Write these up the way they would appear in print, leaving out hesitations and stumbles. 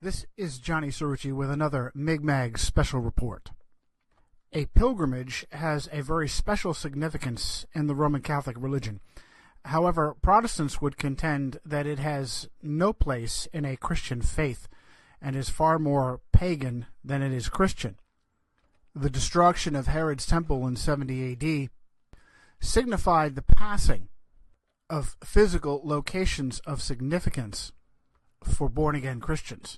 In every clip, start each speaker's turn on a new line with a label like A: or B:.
A: This is Johnny Cerrucci with another Mig-Mag special report. A pilgrimage has a very special significance in the Roman Catholic religion. However, Protestants would contend that it has no place in a Christian faith and is far more pagan than it is Christian. The destruction of Herod's temple in 70 AD signified the passing of physical locations of significance for born-again Christians.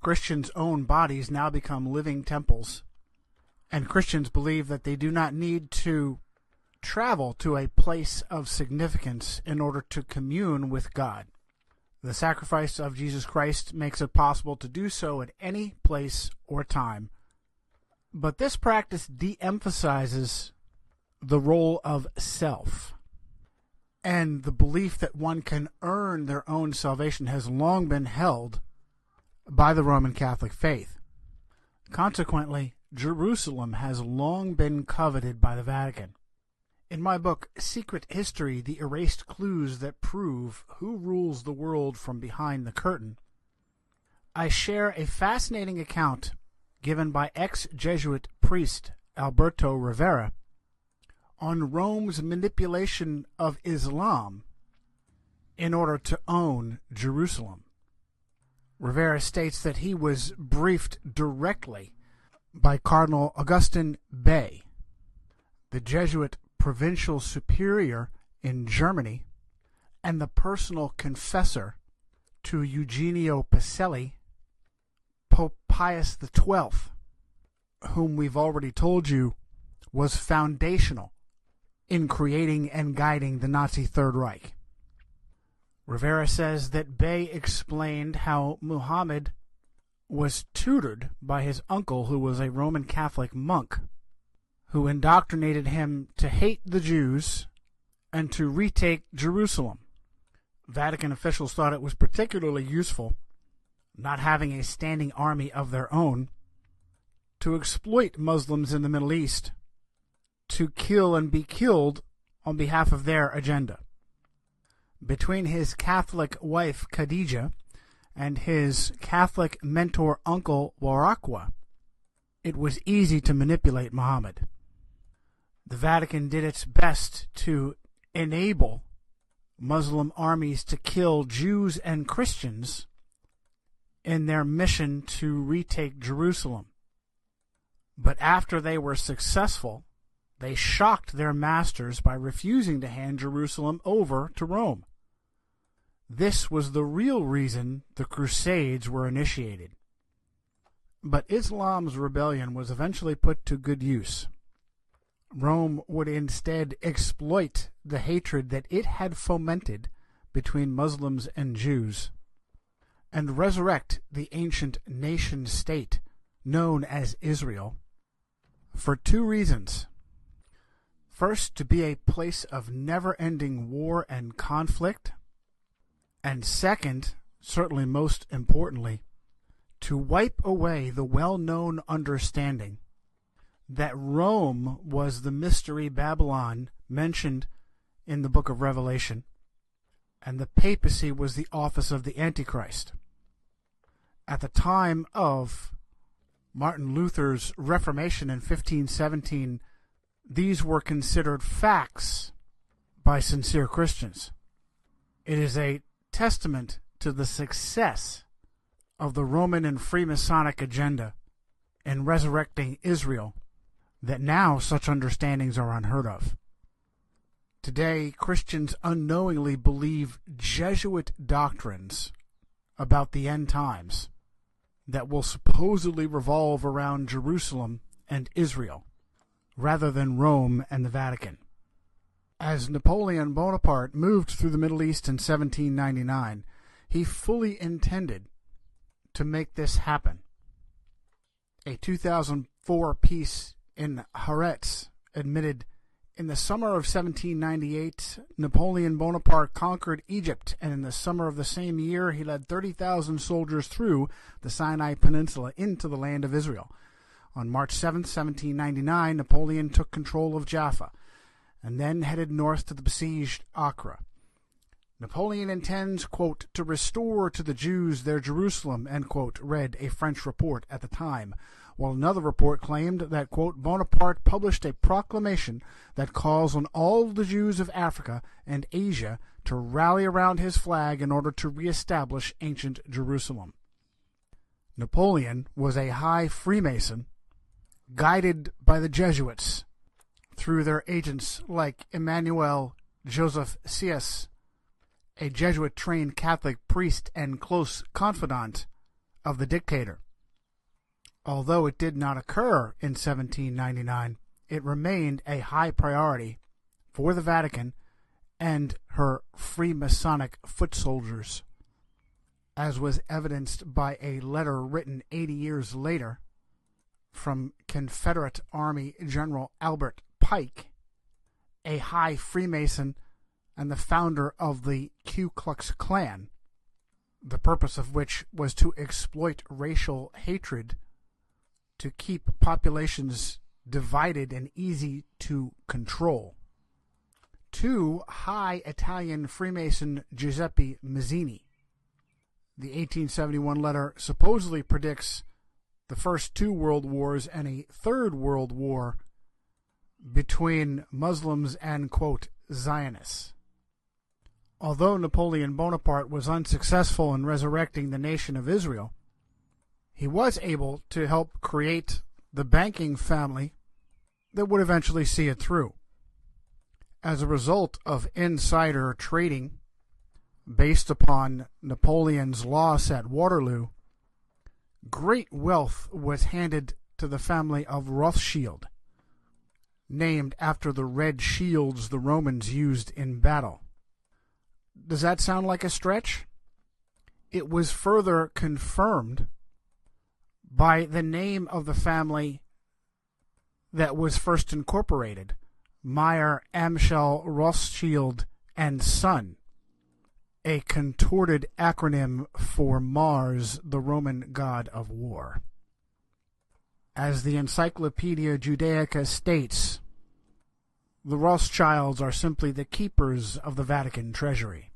A: Christians' own bodies now become living temples, and Christians believe that they do not need to travel to a place of significance in order to commune with God. The sacrifice of Jesus Christ makes it possible to do so at any place or time. But this practice de-emphasizes the role of self, and the belief that one can earn their own salvation has long been held by the Roman Catholic faith. Consequently, Jerusalem has long been coveted by the Vatican. In my book, Secret History, The Erased Clues That Prove Who Rules the World from Behind the Curtain, I share a fascinating account given by ex-Jesuit priest Alberto Rivera on Rome's manipulation of Islam in order to own Jerusalem. Rivera states that he was briefed directly by Cardinal Augustin Bey, the Jesuit provincial superior in Germany and the personal confessor to Eugenio Pacelli, Pope Pius XII, whom we've already told you was foundational in creating and guiding the Nazi Third Reich. Rivera says that Bey explained how Muhammad was tutored by his uncle, who was a Roman Catholic monk, who indoctrinated him to hate the Jews and to retake Jerusalem. Vatican officials thought it was particularly useful, not having a standing army of their own, to exploit Muslims in the Middle East to kill and be killed on behalf of their agenda. Between his Catholic wife Khadija and his Catholic mentor uncle Waraqwa, it was easy to manipulate Muhammad. The Vatican did its best to enable Muslim armies to kill Jews and Christians in their mission to retake Jerusalem. But after they were successful, they shocked their masters by refusing to hand Jerusalem over to Rome. This was the real reason the Crusades were initiated. But Islam's rebellion was eventually put to good use. Rome would instead exploit the hatred that it had fomented between Muslims and Jews and resurrect the ancient nation-state known as Israel for two reasons. First, to be a place of never-ending war and conflict, and second, certainly most importantly, to wipe away the well-known understanding that Rome was the mystery Babylon mentioned in the book of Revelation, and the papacy was the office of the Antichrist. At the time of Martin Luther's Reformation in 1517, these were considered facts by sincere Christians. It is a testament to the success of the Roman and Freemasonic agenda in resurrecting Israel that now such understandings are unheard of. Today, Christians unknowingly believe Jesuit doctrines about the end times that will supposedly revolve around Jerusalem and Israel, rather than Rome and the Vatican. As Napoleon Bonaparte moved through the Middle East in 1799, he fully intended to make this happen. A 2004 piece in Haaretz admitted, in the summer of 1798, Napoleon Bonaparte conquered Egypt, and in the summer of the same year he led 30,000 soldiers through the Sinai Peninsula into the land of Israel. On March 7, 1799, Napoleon took control of Jaffa and then headed north to the besieged Acre. Napoleon intends, quote, to restore to the Jews their Jerusalem, end quote, read a French report at the time, while another report claimed that, quote, Bonaparte published a proclamation that calls on all the Jews of Africa and Asia to rally around his flag in order to reestablish ancient Jerusalem. Napoleon was a high Freemason, guided by the Jesuits through their agents like Emmanuel Joseph Sieyès, a Jesuit-trained Catholic priest and close confidant of the dictator. Although it did not occur in 1799, it remained a high priority for the Vatican and her Freemasonic foot soldiers, as was evidenced by a letter written 80 years later from Confederate Army General Albert Pike, a high Freemason and the founder of the Ku Klux Klan, the purpose of which was to exploit racial hatred to keep populations divided and easy to control. To high Italian Freemason Giuseppe Mazzini. The 1871 letter supposedly predicts the first two world wars and a third world war between Muslims and, quote, Zionists. Although Napoleon Bonaparte was unsuccessful in resurrecting the nation of Israel, he was able to help create the banking family that would eventually see it through. As a result of insider trading based upon Napoleon's loss at Waterloo, great wealth was handed to the family of Rothschild, named after the red shields the Romans used in battle. Does that sound like a stretch? It was further confirmed by the name of the family that was first incorporated, Meyer Amschel Rothschild and Son, a contorted acronym for Mars, the Roman god of war. As the Encyclopedia Judaica states, the Rothschilds are simply the keepers of the Vatican treasury.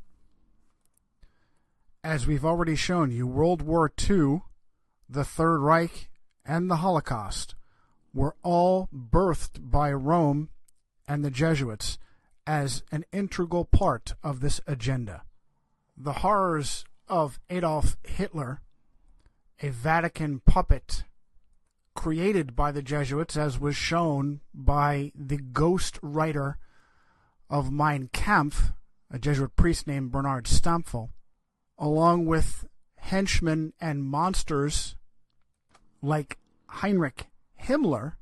A: As we've already shown you, World War II, the Third Reich, and the Holocaust were all birthed by Rome and the Jesuits as an integral part of this agenda. The horrors of Adolf Hitler, a Vatican puppet created by the Jesuits, as was shown by the ghost writer of Mein Kampf, a Jesuit priest named Bernard Stampfel, along with henchmen and monsters like Heinrich Himmler,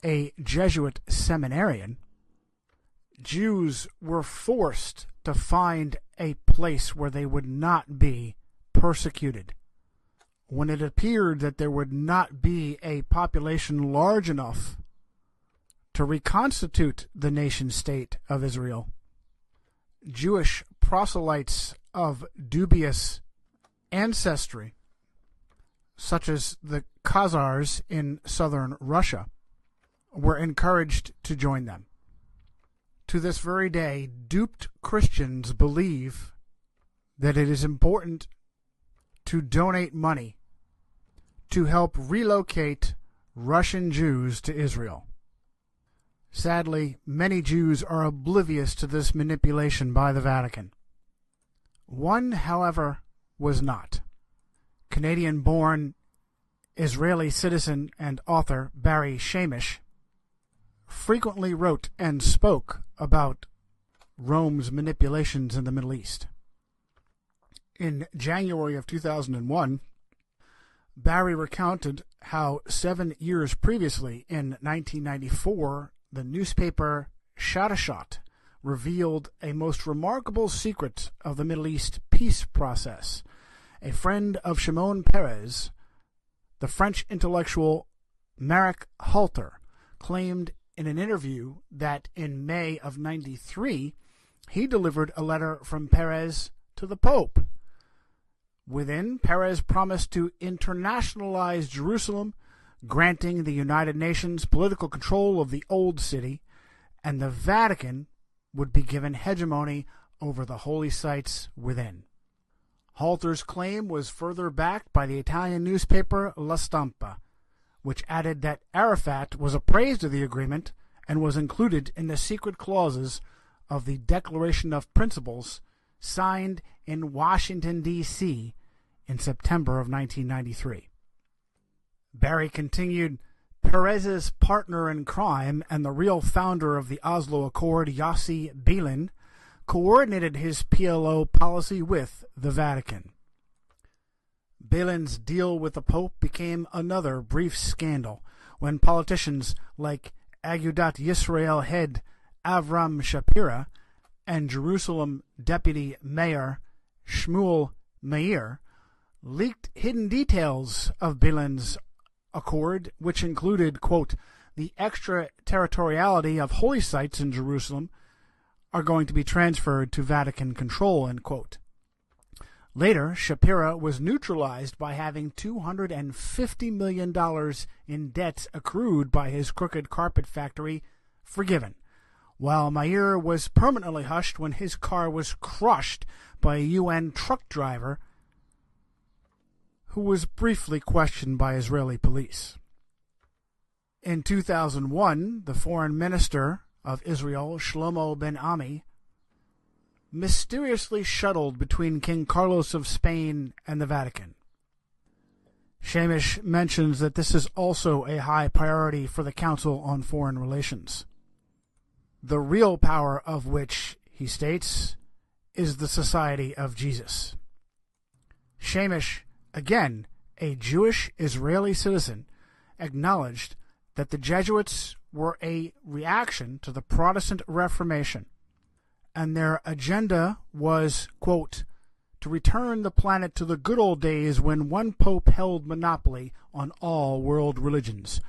A: a Jesuit seminarian. Jews were forced to find a place where they would not be persecuted. When it appeared that there would not be a population large enough to reconstitute the nation-state of Israel, Jewish proselytes of dubious ancestry, such as the Khazars in southern Russia, were encouraged to join them. To this very day, duped Christians believe that it is important to donate money to help relocate Russian Jews to Israel. Sadly, many Jews are oblivious to this manipulation by the Vatican. One, however, was not. Canadian-born Israeli citizen and author Barry Shamish frequently wrote and spoke about Rome's manipulations in the Middle East. In January of 2001, Barry recounted how 7 years previously, in 1994, the newspaper Shadashot revealed a most remarkable secret of the Middle East peace process. A friend of Shimon Peres, the French intellectual Marek Halter, claimed in an interview that in May of '93 he delivered a letter from Peres to the Pope. Within, Peres promised to internationalize Jerusalem, granting the United Nations political control of the Old City, and the Vatican would be given hegemony over the holy sites within. Halter's claim was further backed by the Italian newspaper La Stampa, which added that Arafat was appraised of the agreement and was included in the secret clauses of the Declaration of Principles signed in Washington, D.C. in September of 1993. Barry continued, Perez's partner in crime and the real founder of the Oslo Accord, Yossi Beilin, coordinated his PLO policy with the Vatican. Beilin's deal with the Pope became another brief scandal when politicians like Agudat Yisrael head Avram Shapira and Jerusalem Deputy Mayor Shmuel Meir leaked hidden details of Beilin's accord, which included, quote, the extraterritoriality of holy sites in Jerusalem are going to be transferred to Vatican control, end quote. Later, Shapira was neutralized by having $250 million in debts accrued by his crooked carpet factory forgiven, while Meir was permanently hushed when his car was crushed by a UN truck driver who was briefly questioned by Israeli police. In 2001, the foreign minister of Israel, Shlomo Ben Ami, mysteriously shuttled between King Carlos of Spain and the Vatican. Shamish mentions that this is also a high priority for the Council on Foreign Relations, the real power of which, he states, is the Society of Jesus. Shamish, again a Jewish Israeli citizen, acknowledged that the Jesuits were a reaction to the Protestant Reformation, and their agenda was, quote, to return the planet to the good old days when one pope held monopoly on all world religions.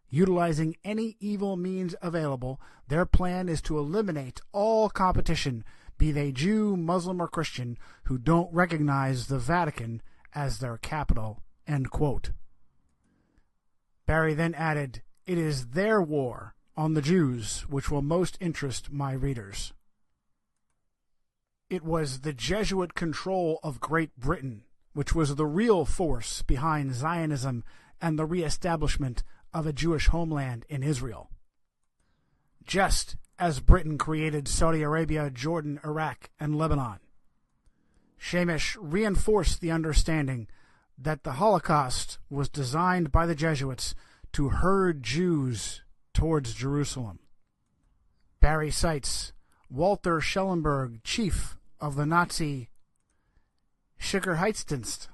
A: Utilizing any evil means available, their plan is to eliminate all competition, be they Jew, Muslim, or Christian, who don't recognize the Vatican as their capital, end quote. Barry then added, it is their war on the Jews which will most interest my readers. It was the Jesuit control of Great Britain which was the real force behind Zionism and the reestablishment of a Jewish homeland in Israel. Just as Britain created Saudi Arabia, Jordan, Iraq, and Lebanon, Shamish reinforced the understanding that the Holocaust was designed by the Jesuits to herd Jews towards Jerusalem. Barry cites Walter Schellenberg, chief of the Nazi Sicherheitsdienst,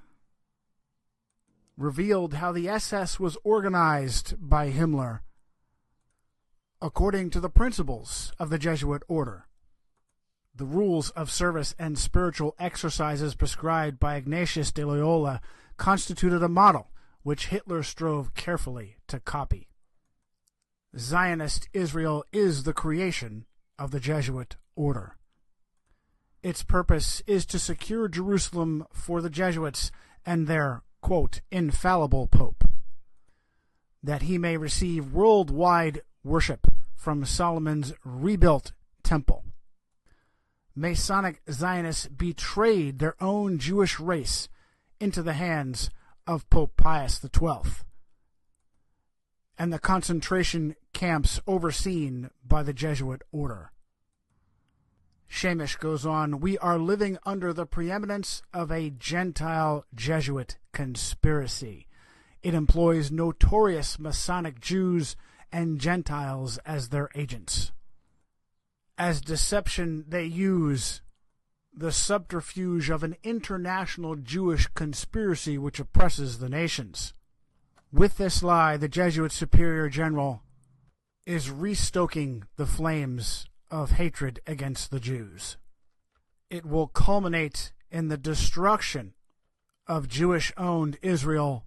A: revealed how the SS was organized by Himmler according to the principles of the Jesuit order. The rules of service and spiritual exercises prescribed by Ignatius de Loyola constituted a model which Hitler strove carefully to copy. Zionist Israel is the creation of the Jesuit order. Its purpose is to secure Jerusalem for the Jesuits and their, quote, infallible pope, that he may receive worldwide worship from Solomon's rebuilt temple. Masonic Zionists betrayed their own Jewish race into the hands of Pope Pius XII and the concentration camps overseen by the Jesuit order. Shamish goes on, we are living under the preeminence of a Gentile Jesuit conspiracy. It employs notorious Masonic Jews and Gentiles as their agents. As deception, they use the subterfuge of an international Jewish conspiracy which oppresses the nations. With this lie, the Jesuit Superior General is restoking the flames of hatred against the Jews. It will culminate in the destruction of Jewish-owned Israel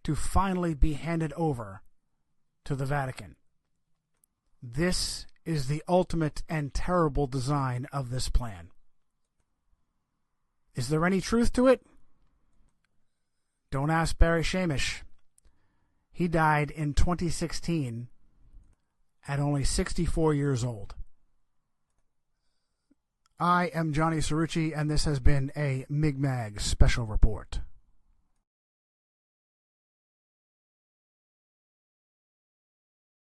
A: to finally be handed over to the Vatican. This is the ultimate and terrible design of this plan. Is there any truth to it? Don't ask Barry Shamish. He died in 2016 at only 64 years old. I am Johnny Cerrucci, and this has been a Mi'kmaq Special Report.